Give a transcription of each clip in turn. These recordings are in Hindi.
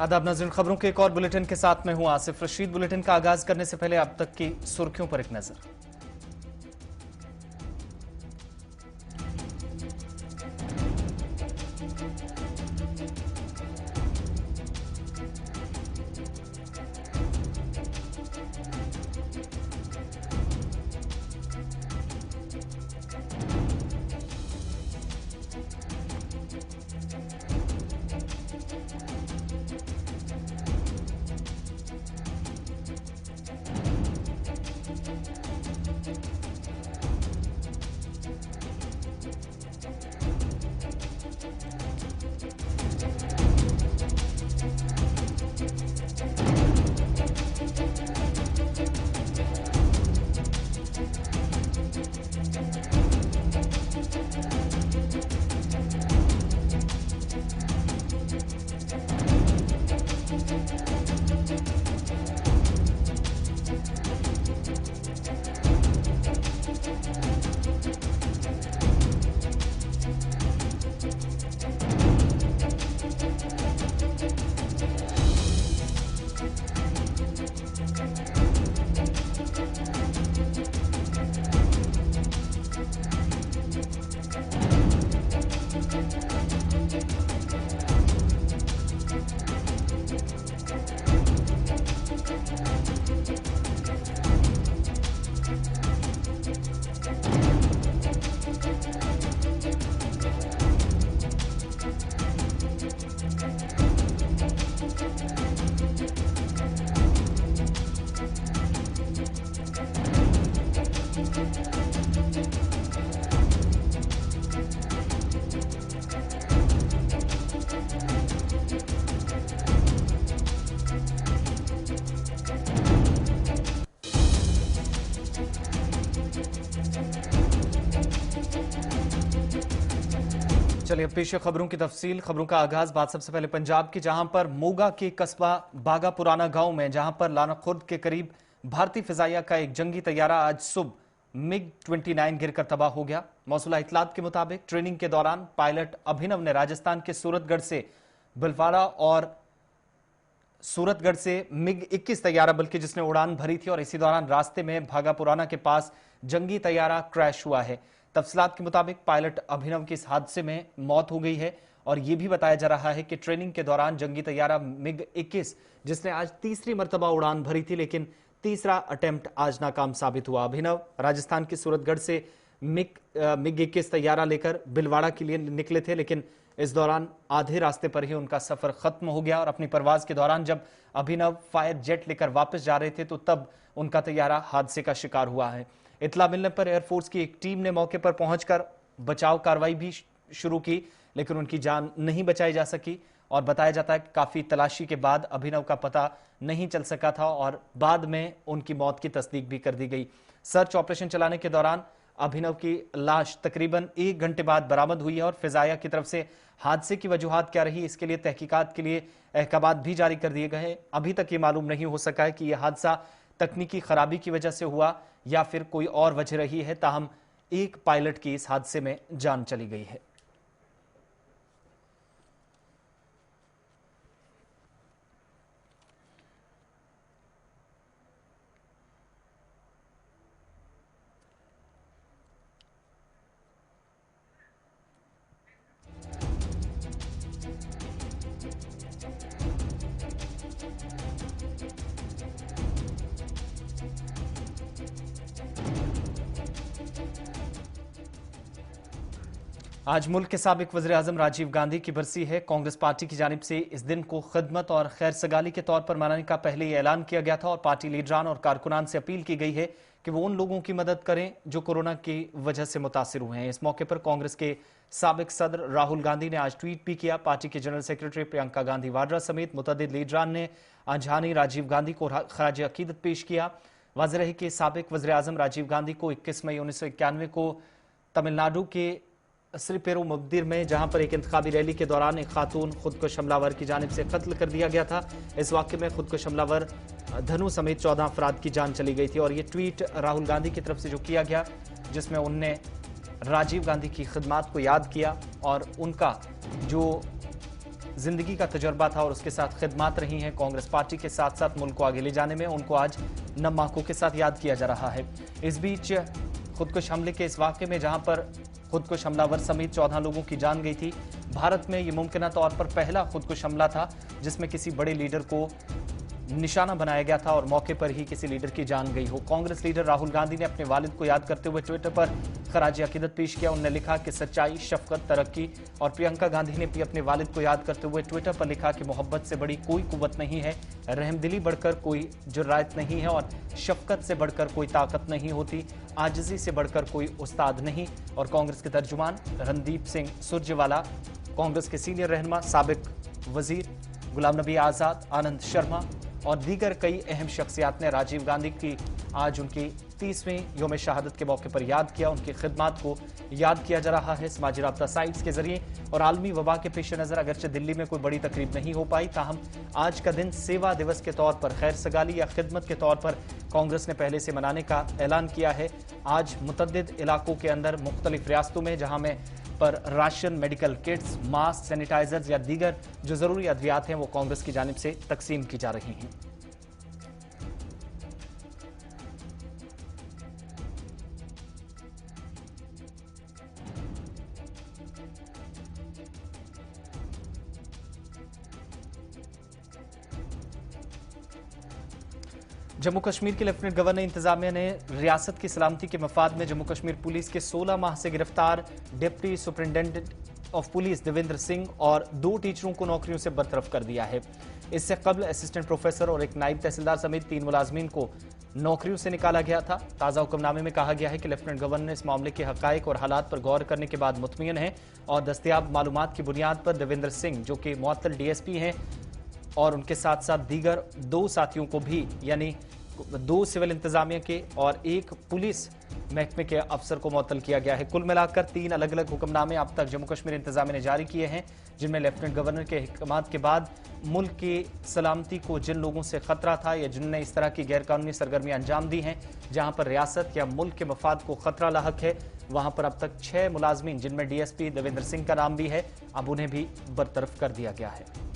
आदाब नाज़रीन, खबरों के एक और बुलेटिन के साथ मैं हूं आसिफ रशीद। बुलेटिन का आगाज करने से पहले अब तक की सुर्खियों पर एक नजर। चलिए पेश है खबरों की तफसील। खबरों का आगाज बात सबसे पहले पंजाब की, जहां पर मोगा के कस्बा बागा पुराना गांव में, जहां पर लाना खुर्द के करीब भारतीय फिजाइया का एक जंगी तैयारा आज सुबह MiG-29 गिरकर तबाह हो गया। मौसूला इतलात के मुताबिक ट्रेनिंग के दौरान पायलट अभिनव ने राजस्थान के सूरतगढ़ से बिलवाड़ा और सूरतगढ़ से MiG-21 तैयारा बल्कि जिसने उड़ान भरी थी, और इसी दौरान रास्ते में भागा पुराना के पास जंगी तैयारा क्रैश हुआ है। तफसीलात के मुताबिक पायलट अभिनव की इस हादसे में मौत हो गई है, और यह भी बताया जा रहा है कि ट्रेनिंग के दौरान जंगी तैयारा MiG-21 जिसने आज तीसरी मरतबा उड़ान भरी थी, लेकिन तीसरा अटेम्प्ट आज नाकाम साबित हुआ। अभिनव राजस्थान के सूरतगढ़ से MiG-21 तैयारा लेकर बिलवाड़ा के लिए निकले थे, लेकिन इस दौरान आधे रास्ते पर ही उनका सफर खत्म हो गया, और अपनी परवाज के दौरान जब अभिनव फायर जेट लेकर वापस जा रहे थे तो तब उनका तैयारा हादसे का शिकार हुआ है। इतला मिलने पर एयरफोर्स की एक टीम ने मौके पर पहुंचकर बचाव कार्रवाई भी शुरू की, लेकिन उनकी जान नहीं बचाई जा सकी, और बताया जाता है कि काफी तलाशी के बाद अभिनव का पता नहीं चल सका था और बाद में उनकी मौत की तस्दीक भी कर दी गई। सर्च ऑपरेशन चलाने के दौरान अभिनव की लाश तकरीबन 1 घंटे बाद बरामद हुई है, और फिजाइया की तरफ से हादसे की वजूहात क्या रही इसके लिए तहकीकात के लिए अहकामात भी जारी कर दिए गए हैं। अभी तक ये मालूम नहीं हो सका है कि यह हादसा तकनीकी खराबी की वजह से हुआ या फिर कोई और वजह रही है। ताहम एक पायलट की इस हादसे में जान चली गई है। आज मुल्क के साबिक वज़ीर आज़म राजीव गांधी की बरसी है। कांग्रेस पार्टी की जानिब से इस दिन को खिदमत और खैर सगाली के तौर पर मनाने का पहले ही ऐलान किया गया था, और पार्टी लीडरान और कारकुनान से अपील की गई है कि वो उन लोगों की मदद करें जो कोरोना की वजह से मुतासिर हुए हैं। इस मौके पर कांग्रेस के साबिक सदर राहुल गांधी ने आज ट्वीट भी किया। पार्टी के जनरल सेक्रेटरी प्रियंका गांधी वाड्रा समेत मुतअद्दिद लीडरान ने अंजहानी राजीव गांधी को खराज अकीदत पेश किया। वाज़ेह रहे कि साबिक वज़ीर आज़म राजीव गांधी को 21 मई 1991 को तमिलनाडु के श्रीपेरुमुद्दीर में, जहां पर एक इंतखाबी रैली के दौरान एक खातून खुद को हमलावर की जानिब से कत्ल कर दिया गया था। इस वाक़े में खुद को हमलावर धनु समेत 14 अफराद की जान चली गई थी, और ये ट्वीट राहुल गांधी की तरफ से जो किया गया, जिसमें उनने राजीव गांधी की खिदमात को याद किया और उनका जो जिंदगी का तजुर्बा था और उसके साथ खिदमत रही हैं। कांग्रेस पार्टी के साथ साथ मुल्क को आगे ले जाने में उनको आज नम आंखों के साथ याद किया जा रहा है। इस बीच खुदकुश हमले के इस वाक़े में जहां पर खुदकुश हमलावर समेत 14 लोगों की जान गई थी, भारत में ये मुमकिन तौर पर पहला खुदकुश हमला था जिसमें किसी बड़े लीडर को निशाना बनाया गया था और मौके पर ही किसी लीडर की जान गई हो। कांग्रेस लीडर राहुल गांधी ने अपने वालिद को याद करते हुए ट्विटर पर खराज अकीदत पेश किया। उन्होंने लिखा कि सच्चाई, शफकत, तरक्की। और प्रियंका गांधी ने भी अपने वालिद को याद करते हुए ट्विटर पर लिखा कि मोहब्बत से बड़ी कोई कुव्वत नहीं है, रहमदिली बढ़कर कोई जुर्रात नहीं है और शफकत से बढ़कर कोई ताकत नहीं होती, आजिजी से बढ़कर कोई उस्ताद नहीं। और कांग्रेस के तर्जुमान रणदीप सिंह सुरजेवाला, कांग्रेस के सीनियर रहनुमा साबिक वजीर गुलाम नबी आजाद, आनंद शर्मा और दीगर कई अहम शख्सियात ने राजीव गांधी की आज उनकी 30वीं योम शहादत के मौके पर याद किया। उनकी खिदमत को याद किया जा रहा है समाजी राब्ता साइट्स के जरिए। और आलमी वबा के पेश नज़र अगरचे दिल्ली में कोई बड़ी तकरीब नहीं हो पाई, ताहम आज का दिन सेवा दिवस के तौर पर, खैर सगाली या खिदमत के तौर पर कांग्रेस ने पहले से मनाने का ऐलान किया है। आज मुतअद्दिद इलाकों के अंदर मुख्तलिफ रियासतों में जहां में पर ration, medical kits, mask, sanitizers या दीगर जो जरूरी अद्वियात हैं वो कांग्रेस की जानिब से तकसीम की जा रही हैं। जम्मू कश्मीर के लेफ्टिनेंट गवर्नर इंतजामिया ने रियासत की सलामती के मफाद में जम्मू कश्मीर पुलिस के 16 माह से गिरफ्तार deputy superintendent of police Devendra Singh और 2 टीचरों को नौकरियों से बरतरफ कर दिया है। इससे कबल असिस्टेंट प्रोफेसर और एक नायब तहसीलदार समेत 3 मुलाजमीन को नौकरियों से निकाला गया था। ताज़ा हुक्मनामे में कहा गया है कि लेफ्टिनेंट गवर्नर ने इस मामले के हकायक और हालात पर गौर करने के बाद मुतमईन है और दस्तयाब मालूमात की बुनियाद पर देवेंद्र सिंह, जो कि मुअत्तल डीएसपी हैं, और उनके साथ साथ दीगर 2 साथियों को भी, यानी 2 सिविल इंतजामिया के और 1 पुलिस महकमे के अफसर को मुअत्तल किया गया है। कुल मिलाकर 3 अलग अलग हुक्मनामे अब तक जम्मू कश्मीर इंतजामिया ने जारी किए हैं, जिनमें लेफ्टिनेंट गवर्नर के हिकमात के बाद मुल्क की सलामती को जिन लोगों से खतरा था या जिनने इस तरह की गैरकानूनी सरगर्मियां अंजाम दी हैं, जहां पर रियासत या मुल्क के मफाद को खतरा लाहक है, वहां पर अब तक 6 मुलाजमीन, जिनमें डीएसपी देवेंद्र सिंह का नाम भी है, अब उन्हें भी बरतरफ कर दिया गया है।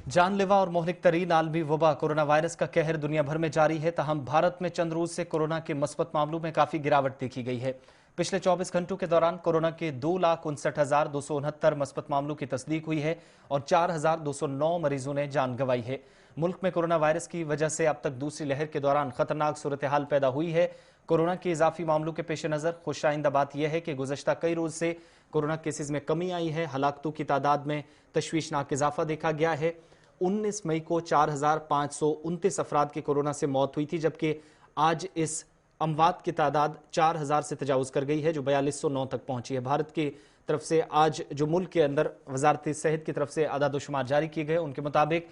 जानलेवा और मोहलिक तरीन आलमी वबा कोरोना वायरस का कहर दुनिया भर में जारी है, ताहम भारत में चंद रोज से कोरोना के मस्बत मामलों में काफी गिरावट देखी गई है। पिछले 24 घंटों के दौरान कोरोना के 2,59,269 मस्बत मामलों की तस्दीक हुई है और 4,209 मरीजों ने जान गंवाई है। मुल्क में कोरोना वायरस की वजह से अब तक दूसरी लहर के दौरान खतरनाक सूरत हाल पैदा हुई है। कोरोना के इजाफी मामलों के पेश नज़र खुशाइंदा बात यह है कि गुज़श्ता कई रोज से कोरोना केसेज में कमी आई है। हलाकतों की तादाद में तशवीशनाक इजाफा देखा गया है। 19 मई को 4,529 अफराद की कोरोना से मौत हुई थी, जबकि आज इस अमवात की तादाद 4,000 से तजावुज कर गई है, जो 4,209 तक पहुंची है। भारत की तरफ से आज जो मुल्क के अंदर वजारत सेहत की तरफ से आदादोशुमार जारी किए गए, उनके मुताबिक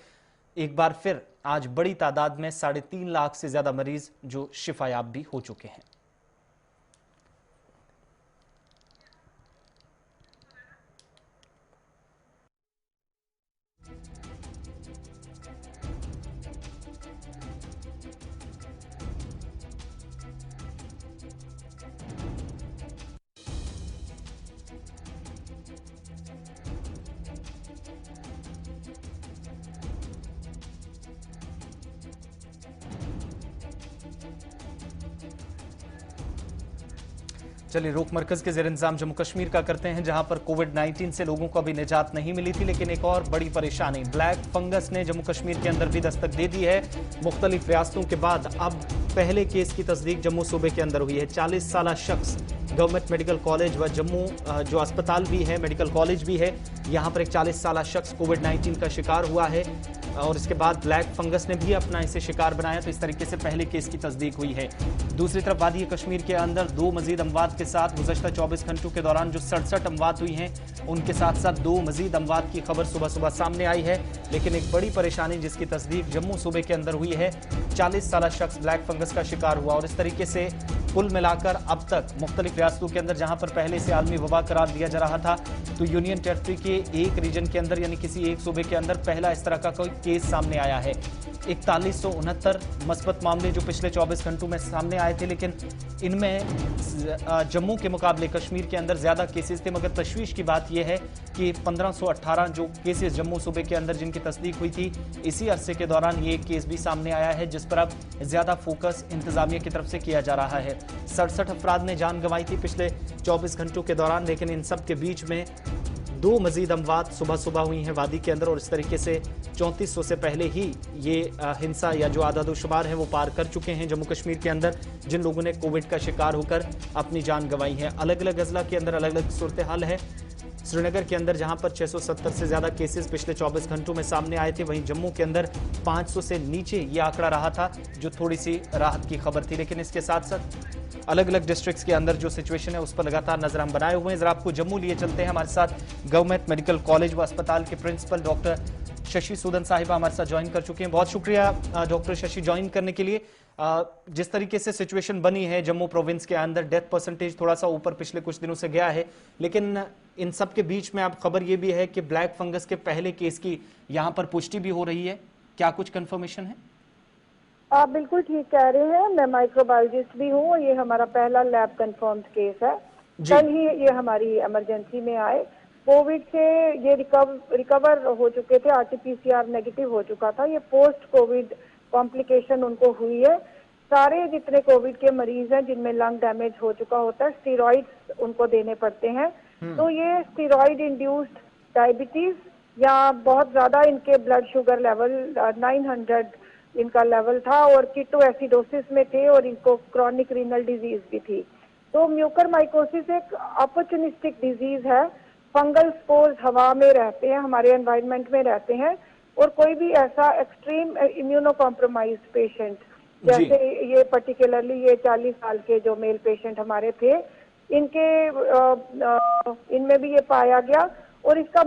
एक बार फिर आज बड़ी तादाद में 3.5 लाख से ज्यादा मरीज जो शिफायाब भी हो चुके हैं। चलिए रुख मरकज के ज़ेर इंतजाम जम्मू कश्मीर का करते हैं, जहां पर कोविड-19 से लोगों को अभी निजात नहीं मिली थी, लेकिन एक और बड़ी परेशानी ब्लैक फंगस ने जम्मू कश्मीर के अंदर भी दस्तक दे दी है। मुख्तलिफ रियासतों के बाद अब पहले केस की तस्दीक जम्मू सूबे के अंदर हुई है। 40 साल शख्स गवर्नमेंट मेडिकल कॉलेज व जम्मू जो अस्पताल भी है, मेडिकल कॉलेज भी है, यहाँ पर एक 40 साल शख्स कोविड-19 का शिकार हुआ है और इसके बाद ब्लैक फंगस ने भी अपना इसे शिकार बनाया, तो इस तरीके से पहले केस की तस्दीक हुई है। दूसरी तरफ वादी कश्मीर के अंदर 2 मजीद अमवात के साथ गुज़श्ता 24 घंटों के दौरान जो 67 अमवात हुई हैं, उनके साथ साथ 2 मजीद अमवात की खबर सुबह सुबह सामने आई है। लेकिन एक बड़ी परेशानी जिसकी तस्दीक जम्मू सूबे के अंदर हुई है, 40 साल शख्स ब्लैक फंगस का शिकार हुआ और इस तरीके से कुल मिलाकर अब तक मुख्तलिफ रियासतों के अंदर जहां पर पहले से आलमी वबा करार दिया जा रहा था, तो यूनियन टेरिटरी के एक रीजन के अंदर यानी किसी एक सूबे के अंदर पहला इस तरह का कोई केस सामने आया है। 4169 मस्बत मामले जो पिछले 24 घंटों में सामने आए थे, लेकिन इनमें जम्मू के मुकाबले कश्मीर के अंदर ज्यादा केसेस थे। मगर तशवीश की बात यह है कि 1518 जो केसेस जम्मू सूबे के अंदर जिनकी तस्दीक हुई थी, इसी अरसे के दौरान ये केस भी सामने आया है, जिस पर अब ज्यादा फोकस इंतजामिया की तरफ से किया जा रहा है। 67 अफराद ने जान गंवाई थी पिछले 24 घंटों के दौरान, लेकिन इन सब के बीच में 2 मजीद अमवात सुबह सुबह हुई हैं वादी के अंदर, और इस तरीके से 3400 से पहले ही ये हिंसा या जो आदादोशुमार है वो पार कर चुके हैं जम्मू कश्मीर के अंदर, जिन लोगों ने कोविड का शिकार होकर अपनी जान गंवाई है। अलग अलग अजला के अंदर अलग अलग सूरत हाल है। श्रीनगर के अंदर जहां पर 670 से ज्यादा केसेस पिछले 24 घंटों में सामने आए थे, वहीं जम्मू के अंदर 500 से नीचे ये आंकड़ा रहा था, जो थोड़ी सी राहत की खबर थी। लेकिन इसके साथ साथ अलग अलग डिस्ट्रिक्ट्स के अंदर जो सिचुएशन है उस पर लगातार नजर हम बनाए हुए हैं। जरा आपको जम्मू लिए चलते हैं। हमारे साथ गवर्नमेंट मेडिकल कॉलेज व अस्पताल के प्रिंसिपल डॉक्टर शशि सूदन साहिबा हमारे साथ ज्वाइन कर चुके हैं। बहुत शुक्रिया डॉक्टर शशि ज्वाइन करने के लिए। जिस तरीके से सिचुएशन बनी है जम्मू प्रोविंस के अंदर, डेथ परसेंटेज थोड़ा सा ऊपर पिछले कुछ दिनों से गया है, लेकिन इन सब के बीच में अब खबर यह भी है कि ब्लैक फंगस के पहले केस की यहां पर पुष्टि भी हो रही है। क्या कुछ कंफर्मेशन है? आप बिल्कुल ठीक कह रहे हैं। मैं माइक्रोबायोलॉजिस्ट भी हूँ। ये हमारा पहला लैब कंफर्म्ड केस है। कल ही ये हमारी इमरजेंसी में आए। कोविड से ये रिकवर हो चुके थे, आरटीपीसीआर नेगेटिव हो चुका था। ये पोस्ट कोविड कॉम्प्लिकेशन उनको हुई है। सारे जितने कोविड के मरीज हैं जिनमें लंग डैमेज हो चुका होता है, स्टीरॉइड्स उनको देने पड़ते हैं। तो ये स्टीरॉइड इंड्यूस्ड डायबिटीज या बहुत ज्यादा इनके ब्लड शुगर लेवल 900 इनका लेवल था और कीटोएसिडोसिस में थे और इनको क्रॉनिक रीनल डिजीज भी थी। तो म्यूकरमाइकोसिस एक अपॉर्चुनिस्टिक डिजीज है। फंगल स्पोर्स हवा में रहते हैं, हमारे एनवायरनमेंट में रहते हैं, और कोई भी ऐसा एक्सट्रीम इम्यूनो कॉम्प्रोमाइज्ड पेशेंट, जैसे ये पर्टिकुलरली ये 40 साल के जो मेल पेशेंट हमारे थे, इनमें भी ये पाया गया। और इसका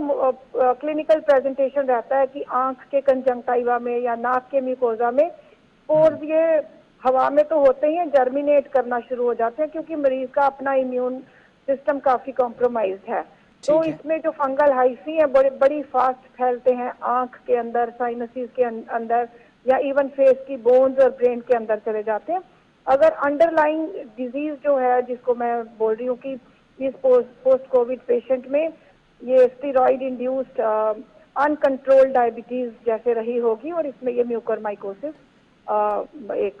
क्लिनिकल प्रेजेंटेशन रहता है कि आंख के कंजंक्टिवा में या नाक के म्यूकोजा में स्पोर्स ये हवा में तो होते ही हैं, जर्मिनेट करना शुरू हो जाते हैं, क्योंकि मरीज का अपना इम्यून सिस्टम काफी कॉम्प्रोमाइज्ड है। तो इसमें जो फंगल हाइसी है बड़ी फास्ट फैलते हैं, आंख के अंदर, साइनसिस के अंदर, या इवन फेस की बोन्स और ब्रेन के अंदर चले जाते हैं। अगर अंडरलाइंग डिजीज जो है, जिसको मैं बोल रही हूँ कि इस पोस्ट कोविड पेशेंट में ये स्टीरॉइड इंड्यूस्ड अनकंट्रोल्ड डायबिटीज जैसे रही होगी, और इसमें ये म्यूकरमाइकोसिस एक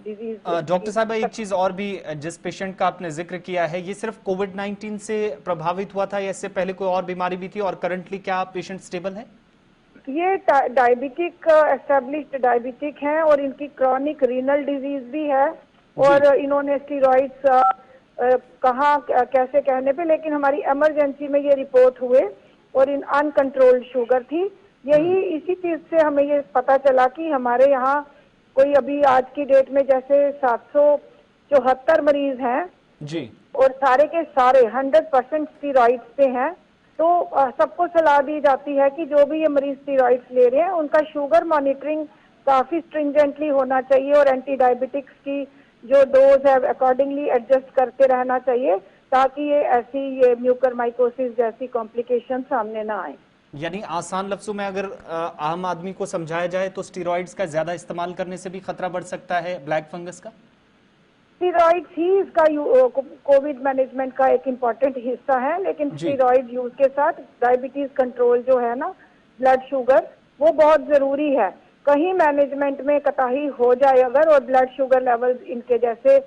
डिजीज। डॉक्टर साहब, एक चीज और भी, जिस पेशेंट का आपने जिक्र किया है, ये सिर्फ कोविड 19 से प्रभावित हुआ था या इससे पहले कोई और बीमारी भी थी, और करंटली क्या पेशेंट स्टेबल है? ये डायबिटिक एस्टेब्लिश्ड डायबिटिक हैं और इनकी क्रॉनिक रीनल डिजीज भी है, और इन्होंने स्टीरॉइड्स कहाँ कैसे कहने पे, लेकिन हमारी इमरजेंसी में ये रिपोर्ट हुए और इन अनकंट्रोल्ड शुगर थी। यही इसी चीज से हमें ये पता चला कि हमारे यहाँ कोई अभी आज की डेट में जैसे 774 मरीज हैं जी, और सारे के सारे 100% स्टीरॉइड्स पे हैं। तो सबको सलाह दी जाती है कि जो भी ये मरीज स्टीरॉइड्स ले रहे हैं उनका शुगर मॉनिटरिंग काफी स्ट्रिंजेंटली होना चाहिए, और एंटी डायबिटिक्स की जो डोज है अकॉर्डिंगली एडजस्ट करते रहना चाहिए, ताकि ये म्यूकरमाइकोसिस जैसी कॉम्प्लिकेशन सामने ना आए। यानी आसान लफ्जों में अगर आम आदमी को समझाया जाए तो स्टीरॉइड्स का ज्यादा इस्तेमाल करने से भी खतरा बढ़ सकता है ब्लैक फंगस का? स्टीरॉइड्स ही इसका कोविड मैनेजमेंट का एक इम्पॉर्टेंट हिस्सा है, लेकिन स्टीरॉइड यूज के साथ डायबिटीज कंट्रोल जो है ना, ब्लड शुगर, वो बहुत जरूरी है। कहीं मैनेजमेंट में कताही हो जाए अगर, और ब्लड शुगर लेवल इनके जैसे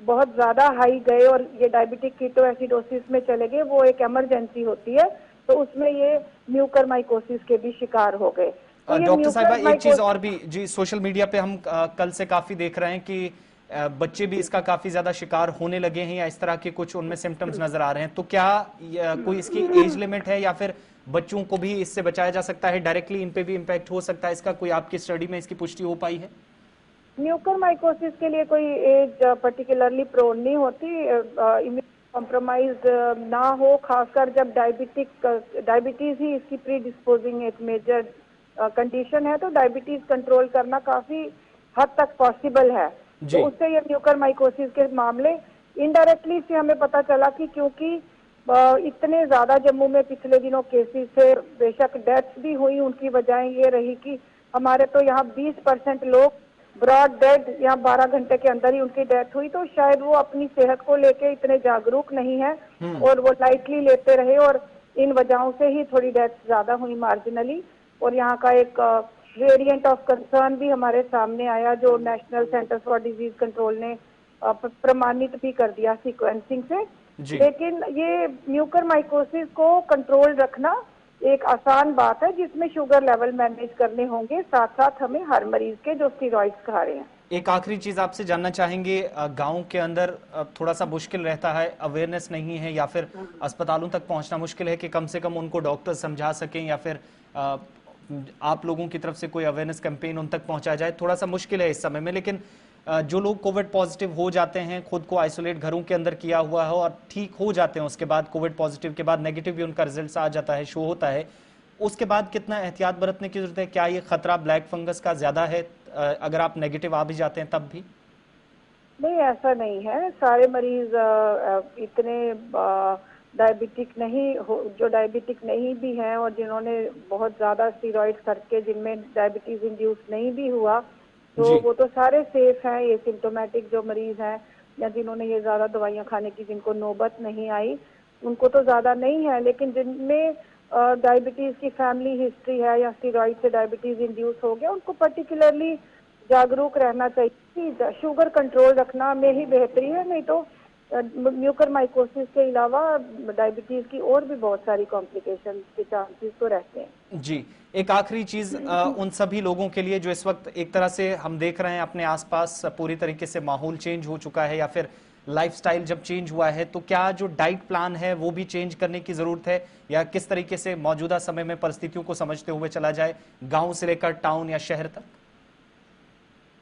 बहुत ज्यादा हाई गए और ये डायबिटिक कीटोएसिडोसिस में चले गए, वो एक इमरजेंसी होती है, तो उसमें ये म्यूकरमाइकोसिस के भी शिकार हो गए। तो डॉक्टर साहिबा, एक चीज और भी जी, सोशल मीडिया पे हम कल से काफी देख रहे हैं कि बच्चे भी इसका काफी ज्यादा शिकार होने लगे हैं, या इस तरह के कुछ उनमें सिम्टम्स नजर आ रहे हैं। तो क्या कोई इसकी एज लिमिट है, या फिर बच्चों को भी इससे बचाया जा सकता है, डायरेक्टली इन पे भी इम्पैक्ट हो सकता है इसका? कोई आपकी स्टडी में इसकी पुष्टि हो पाई है? म्यूकरमाइकोसिस के लिए कोई एज पर्टिकुलरली प्रोन नहीं होती। इम्यून कॉम्प्रोमाइज ना हो, खासकर जब डायबिटीज ही इसकी प्री डिस्पोजिंग एक मेजर कंडीशन है, तो डायबिटीज कंट्रोल करना काफी हद तक पॉसिबल है। तो उससे ये म्यूकरमाइकोसिस के मामले इनडायरेक्टली से हमें पता चला कि क्योंकि इतने ज्यादा जम्मू में पिछले दिनों केसेस थे, बेशक डेथ्स भी हुई, उनकी वजह ये रही कि हमारे तो यहाँ 20% लोग ब्रॉड डेड, यहाँ 12 घंटे के अंदर ही उनकी डेथ हुई, तो शायद वो अपनी सेहत को लेके इतने जागरूक नहीं है और वो लाइटली लेते रहे और इन वजहों से ही थोड़ी डेथ ज्यादा हुई मार्जिनली। और यहाँ का एक वेरिएंट ऑफ कंसर्न भी हमारे सामने आया जो national centre for disease control ने प्रमाणित भी कर दिया सीक्वेंसिंग से। लेकिन ये म्यूकरमाइकोसिस को कंट्रोल रखना एक आसान बात है जिसमें शुगर लेवल मैनेज करने होंगे, साथ साथ हमें हर मरीज के जो स्टीरॉइड्स खा रहे हैं। एक आखिरी चीज आपसे जानना चाहेंगे, गांव के अंदर थोड़ा सा मुश्किल रहता है, अवेयरनेस नहीं है या फिर अस्पतालों तक पहुंचना मुश्किल है कि कम से कम उनको डॉक्टर समझा सकें या फिर आप लोगों की तरफ से कोई अवेयरनेस कैंपेन उन तक पहुंचाया जाए, थोड़ा सा मुश्किल है इस समय में। लेकिन जो लोग कोविड पॉजिटिव हो जाते हैं, खुद को आइसोलेट घरों के अंदर किया हुआ है और ठीक हो जाते हैं, उसके बाद कोविड पॉजिटिव के बाद नेगेटिव भी उनका रिजल्ट आ जाता है, शो होता है, उसके बाद कितना एहतियात बरतने की जरूरत है? क्या ये खतरा ब्लैक फंगस का ज्यादा है अगर आप नेगेटिव आ भी जाते हैं तब भी? नहीं, ऐसा नहीं है। सारे मरीज इतने डायबिटिक नहीं हो, जो डायबिटिक नहीं भी हैं और जिन्होंने बहुत ज्यादा स्टीरॉइड करके जिनमें डायबिटीज इंड्यूस नहीं भी हुआ, तो वो तो सारे सेफ हैं। ये सिम्टोमेटिक जो मरीज हैं या जिन्होंने ये ज्यादा दवाइयां खाने की जिनको नौबत नहीं आई, उनको तो ज्यादा नहीं है। लेकिन जिनमें डायबिटीज की फैमिली हिस्ट्री है या स्टीरॉइड से डायबिटीज इंड्यूस हो गया, उनको पर्टिकुलरली जागरूक रहना चाहिए कि शुगर कंट्रोल रखना में ही बेहतरी है। नहीं तो म्यूकरमाइकोसिस के अलावा डायबिटीज की और भी बहुत सारी कॉम्प्लिकेशन के चांसेस तो रहते हैं। जी, एक आखिरी चीज उन सभी लोगों के लिए जो इस वक्त एक तरह से हम देख रहे हैं अपने आसपास पूरी तरीके से माहौल चेंज हो चुका है या फिर लाइफस्टाइल जब चेंज हुआ है, तो क्या जो डाइट प्लान है वो भी चेंज करने की जरूरत है या किस तरीके से मौजूदा समय में परिस्थितियों को समझते हुए चला जाए, गांव से लेकर टाउन या शहर तक?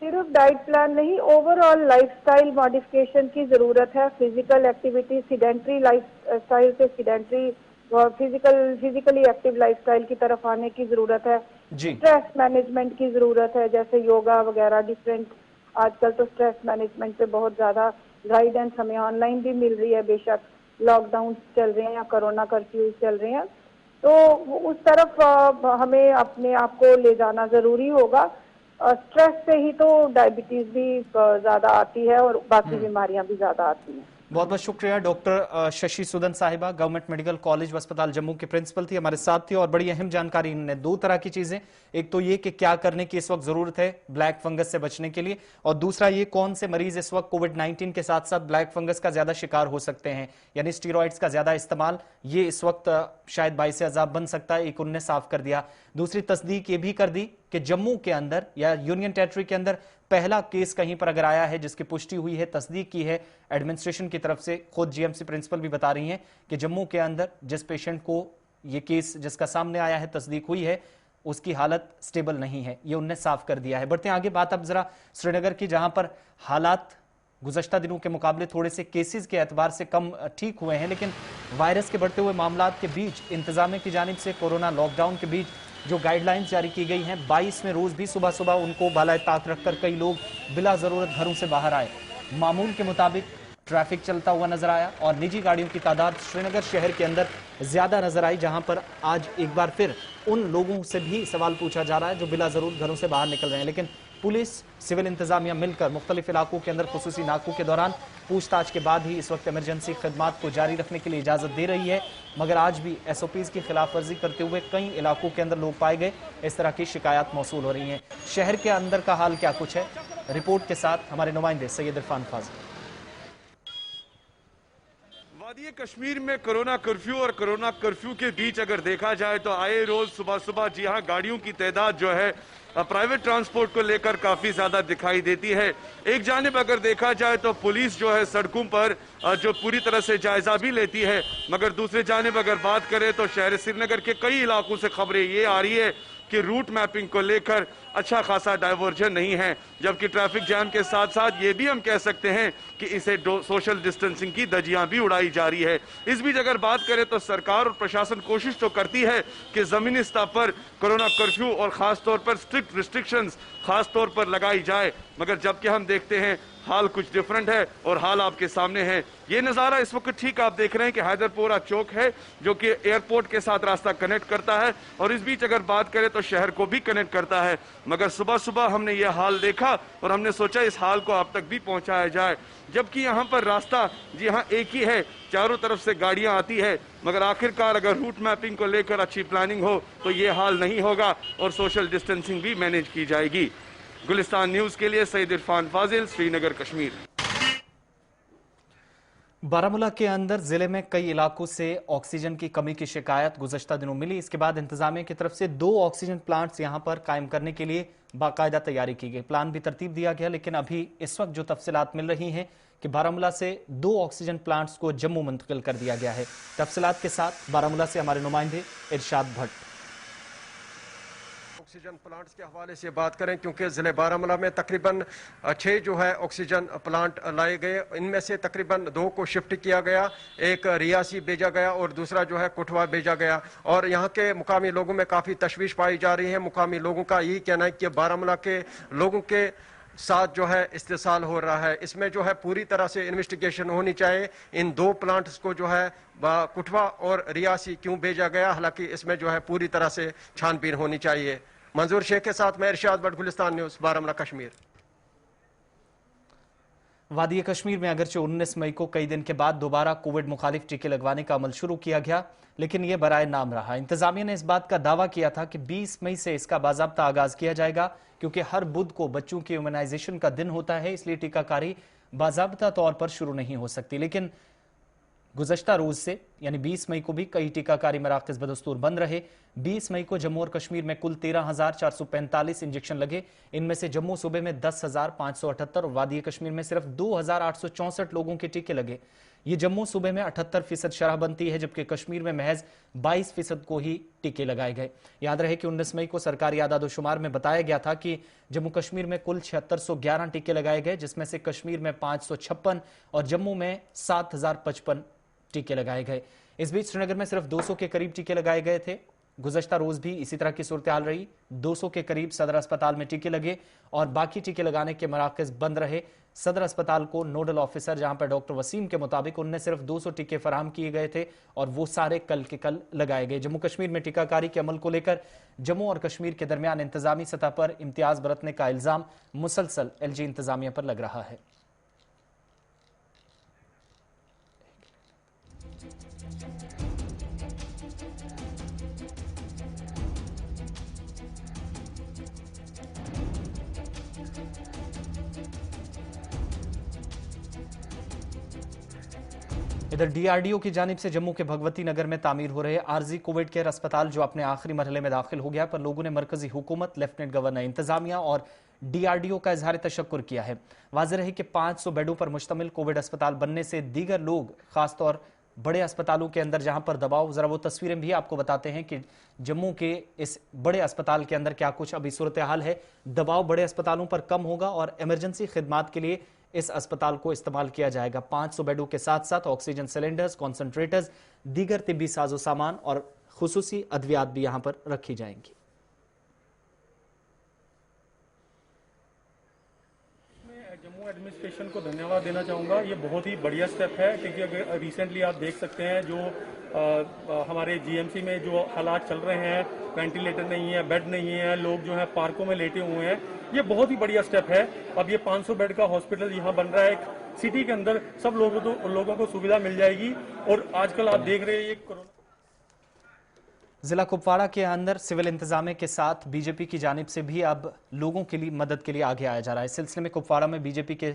सिर्फ डाइट प्लान नहीं, ओवरऑल लाइफस्टाइल मॉडिफिकेशन की जरूरत है। फिजिकल एक्टिविटी, सीडेंट्री लाइफस्टाइल से सीडेंट्री और फिजिकली एक्टिव लाइफस्टाइल की तरफ आने की जरूरत है। स्ट्रेस मैनेजमेंट की जरूरत है, जैसे योगा वगैरह डिफरेंट। आजकल तो स्ट्रेस मैनेजमेंट पे बहुत ज्यादा गाइडेंस हमें ऑनलाइन भी मिल रही है, बेशक लॉकडाउन चल रहे हैं या कोरोना कर्फ्यू चल रहे हैं, तो उस तरफ हमें अपने आप को ले जाना जरूरी होगा। स्ट्रेस से ही तो डायबिटीज भी ज्यादा आती है और बाकी बीमारियां भी ज्यादा आती हैं। बहुत बहुत शुक्रिया। डॉक्टर शशि सुदन साहिबा, गवर्नमेंट मेडिकल कॉलेज व अस्पताल जम्मू के प्रिंसिपल थी, हमारे साथ थी और बड़ी अहम जानकारी इन्होंने दो तरह की चीजें, एक तो ये कि क्या करने की इस वक्त जरूरत है ब्लैक फंगस से बचने के लिए, और दूसरा ये कौन से मरीज इस वक्त कोविड-19 के साथ साथ ब्लैक फंगस का ज्यादा शिकार हो सकते हैं, यानी स्टीरॉइड्स का ज्यादा इस्तेमाल ये इस वक्त शायद बाइस अजाब बन सकता है, एक उन्होंने साफ कर दिया। दूसरी तस्दीक ये भी कर दी कि जम्मू के अंदर या यूनियन टेरिटरी के अंदर पहला केस कहीं पर अगर आया है जिसकी पुष्टि हुई है, तस्दीक की है एडमिनिस्ट्रेशन की तरफ से, खुद जीएमसी प्रिंसिपल भी बता रही हैं कि जम्मू के अंदर जिस पेशेंट को ये केस जिसका सामने आया है, तस्दीक हुई है, उसकी हालत स्टेबल नहीं है, ये उन्होंने साफ कर दिया है। बढ़ते हैं आगे, बात अब जरा श्रीनगर की, जहां पर हालात गुज़श्ता दिनों के मुकाबले थोड़े से केसेस के एतबार से कम ठीक हुए हैं, लेकिन वायरस के बढ़ते हुए मामलात के बीच इंतजामिया की जानिब से कोरोना लॉकडाउन के बीच जो गाइडलाइंस जारी की गई हैं, 22वें रोज भी सुबह सुबह उनको बालाए ताक रखकर कई लोग बिला जरूरत घरों से बाहर आए। मामूल के मुताबिक ट्रैफिक चलता हुआ नजर आया और निजी गाड़ियों की तादाद श्रीनगर शहर के अंदर ज्यादा नजर आई, जहां पर आज एक बार फिर उन लोगों से भी सवाल पूछा जा रहा है जो बिला जरूरत घरों से बाहर निकल रहे हैं। लेकिन पुलिस, सिविल इंतजामिया मिलकर मुख्तलिफ इलाकों के अंदर खुसूसी नाकों के दौरान पूछताछ के बाद ही इस वक्त इमरजेंसी खदमात को जारी रखने के लिए इजाजत दे रही है, मगर आज भी SOPs की खिलाफ वर्जी करते हुए कई इलाकों के अंदर लोग पाए गए, इस तरह की शिकायत मौसूल हो रही हैं। शहर के अंदर का हाल क्या कुछ है, रिपोर्ट के साथ हमारे नुमाइंदे सैयद इरफान फाजिल। वादी कश्मीर में कोरोना कर्फ्यू और कोरोना कर्फ्यू के बीच अगर देखा जाए तो आए रोज सुबह सुबह जी हाँ गाड़ियों की तादाद जो है प्राइवेट ट्रांसपोर्ट को लेकर काफी ज्यादा दिखाई देती है। एक जानिब अगर देखा जाए तो पुलिस जो है सड़कों पर जो पूरी तरह से जायजा भी लेती है, मगर दूसरी जानिब अगर बात करें तो शहर श्रीनगर के कई इलाकों से खबरें ये आ रही है कि रूट मैपिंग को लेकर अच्छा खासा डाइवर्जन नहीं है, जबकि ट्रैफिक जैम के साथ साथ ये भी हम कह सकते हैं कि इसे सोशल डिस्टेंसिंग की धज्जियां भी उड़ाई जा रही है। इस बीच अगर बात करें तो सरकार और प्रशासन कोशिश तो करती है कि जमीनी स्तर पर कोरोना कर्फ्यू और खास तौर पर स्ट्रिक्ट रिस्ट्रिक्शंस खास तौर पर लगाई जाए, मगर जबकि हम देखते हैं हाल कुछ डिफरेंट है और हाल आपके सामने है। ये नज़ारा इस वक्त ठीक आप देख रहे हैं कि हैदरपुरा चौक है जो कि एयरपोर्ट के साथ रास्ता कनेक्ट करता है और इस बीच अगर बात करें तो शहर को भी कनेक्ट करता है। मगर सुबह सुबह हमने ये हाल देखा और हमने सोचा इस हाल को आप तक भी पहुंचाया जाए, जबकि यहाँ पर रास्ता जी हाँ एक ही है, चारों तरफ से गाड़ियां आती है, मगर आखिरकार अगर रूट मैपिंग को लेकर अच्छी प्लानिंग हो तो ये हाल नहीं होगा और सोशल डिस्टेंसिंग भी मैनेज की जाएगी। गुलिस्तान न्यूज के लिए सईद इरफान फाजिल, श्रीनगर, कश्मीर। बारामूला के अंदर जिले में कई इलाकों से ऑक्सीजन की कमी की शिकायत गुज़श्ता दिनों मिली। इसके बाद इंतजामिया की तरफ से 2 ऑक्सीजन प्लांट्स यहां पर कायम करने के लिए बाकायदा तैयारी की गई, प्लान भी तरतीब दिया गया। लेकिन अभी इस वक्त जो तफसीलात मिल रही हैं कि बारामूला से 2 ऑक्सीजन प्लांट्स को जम्मू मुंतकिल कर दिया गया है। तफसीलात के साथ बारामूला से हमारे नुमाइंदे इरशाद भट्ट। ऑक्सीजन प्लांट्स के हवाले से बात करें, क्योंकि ज़िले बारामूला में तकरीबन 6 जो है ऑक्सीजन प्लांट लाए गए, इनमें से तकरीबन 2 को शिफ्ट किया गया, एक रियासी भेजा गया और दूसरा जो है कुठवा भेजा गया। और यहाँ के मुकामी लोगों में काफ़ी तशवीश पाई जा रही है। मुकामी लोगों का यही कहना है कि बारामूला के लोगों के साथ जो है इस्तेसाल हो रहा है, इसमें जो है पूरी तरह से इन्वेस्टिगेशन होनी चाहिए। इन 2 प्लांट्स को जो है कुठवा और रियासी क्यों भेजा गया, हालांकि इसमें जो है पूरी तरह से छानबीन होनी चाहिए। मंजूर शेख के साथ मैं इरशाद भट्ट, गुलिस्तान न्यूज़, बारामूला, कश्मीर। वादी कश्मीर में अगरचे 19 मई को कई दिन के बाद दोबारा कोविड मुखालिफ टीके लगवाने का अमल शुरू किया गया, लेकिन यह बराए नाम रहा। इंतजामिया ने इस बात का दावा किया था कि 20 मई से इसका बाज़ाब्ता आगाज किया जाएगा, क्योंकि हर बुध को बच्चों की इम्यूनाइजेशन का दिन होता है, इसलिए टीकाकारी बाज़ाब्ता तौर पर शुरू नहीं हो सकती। लेकिन गुज़श्ता रोज से यानी 20 मई को भी कई टीकाकारी मराकज़ बदस्तूर बंद रहे। 20 मई को जम्मू और कश्मीर में कुल 13,445 इंजेक्शन लगे। इनमें से जम्मू सूबे में 10,578 और वादी कश्मीर में सिर्फ 2,864 लोगों के टीके लगे। ये जम्मू सूबे में 78% शरह बनती है, जबकि कश्मीर में महज 22% को ही टीके लगाए गए। याद रहे कि 19 मई को सरकारी आदादोशुमार में बताया गया था कि जम्मू कश्मीर में कुल 7611 टीके लगाए गए, जिसमें से कश्मीर में 556 और जम्मू में 7,055 टीके लगाए गए। इस बीच श्रीनगर में सिर्फ 200 के करीब टीके लगाए गए थे। गुज़श्ता रोज भी इसी तरह की सूरत हाल रही। 200 के करीब सदर अस्पताल में टीके लगे और बाकी टीके लगाने के मराकज़ बंद रहे। सदर अस्पताल को नोडल ऑफिसर, जहां पर डॉक्टर वसीम के मुताबिक उनने सिर्फ 200 टीके फराहम किए गए थे और वो सारे कल के कल लगाए गए। जम्मू कश्मीर में टीकाकारी के अमल को लेकर जम्मू और कश्मीर के दरमियान इंतजामी सतह पर इम्तियाज बरतने का इल्जाम मुसलसल LG इंतजामिया पर लग रहा है। इधर DRDO की जानिब से जम्मू के भगवती नगर में तामीर हो रहे आर्जी कोविड केयर अस्पताल जो अपने आखिरी मरहले में दाखिल हो गया, पर लोगों ने मरकजी हुकूमत, लेफ्टिनेंट गवर्नर, इंतजामिया और DRDO का इजहार तशक्कुर किया है। वाज़ेह है कि 500 बेडों पर मुश्तमिल कोविड अस्पताल बनने से दीगर लोग, खासतौर बड़े अस्पतालों के अंदर जहां पर दबाव, जरा वो तस्वीरें भी आपको बताते हैं कि जम्मू के इस बड़े अस्पताल के अंदर क्या कुछ अभी सूरत हाल है। दबाव बड़े अस्पतालों पर कम होगा और इमरजेंसी खिदमात के लिए इस अस्पताल को इस्तेमाल किया जाएगा। 500 बेडों के साथ साथ ऑक्सीजन सिलेंडर्स, कॉन्सेंट्रेटर्स, दीगर तिब्बी साजो सामान और खुसूसी अद्वियात भी यहां पर रखी जाएंगी। जम्मू एडमिनिस्ट्रेशन को धन्यवाद देना चाहूँगा। ये बहुत ही बढ़िया स्टेप है, क्योंकि अगर रिसेंटली आप देख सकते हैं जो हमारे GMC में जो हालात चल रहे हैं, वेंटिलेटर नहीं है, बेड नहीं है, लोग जो है पार्कों में लेटे हुए हैं, ये बहुत ही बढ़िया स्टेप है। अब ये 500 बेड का हॉस्पिटल यहाँ बन रहा है सिटी के अंदर, सब लोगों को सुविधा मिल जाएगी। और आजकल आप देख रहे हैं ये कोरोना। जिला कुपवाड़ा के अंदर सिविल इंतजामिया के साथ बीजेपी की जानिब से भी अब लोगों के लिए मदद के लिए आगे आया जा रहा है। इस सिलसिले में कुपवाड़ा में बीजेपी के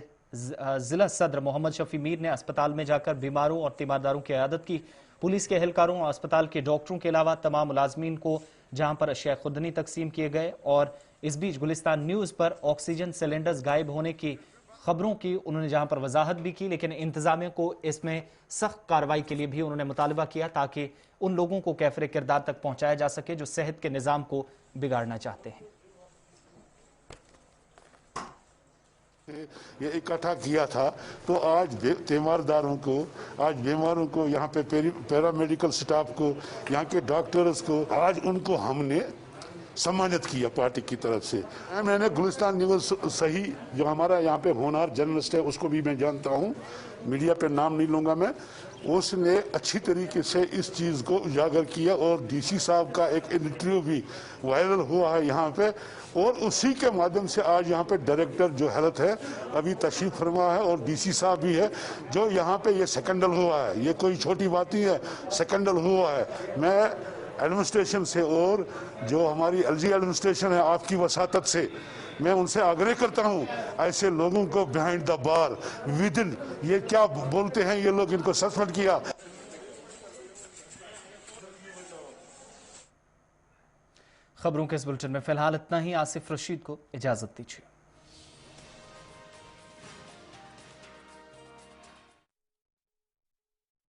जिला सदर मोहम्मद शफी मीर ने अस्पताल में जाकर बीमारों और तीमारदारों की इयादत की। पुलिस के एहलकारों और अस्पताल के डॉक्टरों के अलावा तमाम मुलाजमीन को जहां पर अशिया खुदनी तकसीम किए गए। और इस बीच गुलिस्तान न्यूज पर ऑक्सीजन सिलेंडर्स गायब होने की खबरों की उन्होंने जहां पर वजाहत भी की, लेकिन इंतजामिया को इसमें सख्त कार्रवाई के लिए भी उन्होंने मुतालबा किया, ताकि उन लोगों को कैफरे किरदार तक पहुंचाया जा सके जो सेहत के निज़ाम को बिगाड़ना चाहते हैं। ये इकट्ठा किया था, तो आज तीमारदारों को, आज बीमारों को, यहाँ पे पैरामेडिकल स्टाफ को, यहाँ के डॉक्टर्स को, आज उनको हमने सम्मानित किया पार्टी की तरफ से। मैंने गुलिस्तान न्यूज़ सही जो हमारा यहाँ पे होनहार जर्नलिस्ट है उसको भी मैं जानता हूँ, मीडिया पे नाम नहीं लूँगा मैं, उसने अच्छी तरीके से इस चीज़ को उजागर किया और डीसी साहब का एक इंटरव्यू भी वायरल हुआ है यहाँ पे, और उसी के माध्यम से आज यहाँ पे डायरेक्टर जो हेल्थ है अभी तशरीफ फरमा है और डीसी साहब भी है, जो यहाँ पे ये स्कैंडल हुआ है, ये कोई छोटी बात नहीं है, स्कैंडल हुआ है। मैं एडमिनिस्ट्रेशन से और जो हमारी एलजी एडमिनिस्ट्रेशन है आपकी वसातत से मैं उनसे आग्रह करता हूं, ऐसे लोगों को behind the bar with in, ये क्या बोलते हैं ये लोग, इनको सस्पेंड किया। खबरों के इस बुलेटिन में फिलहाल इतना ही। आसिफ रशीद को इजाजत दीजिए।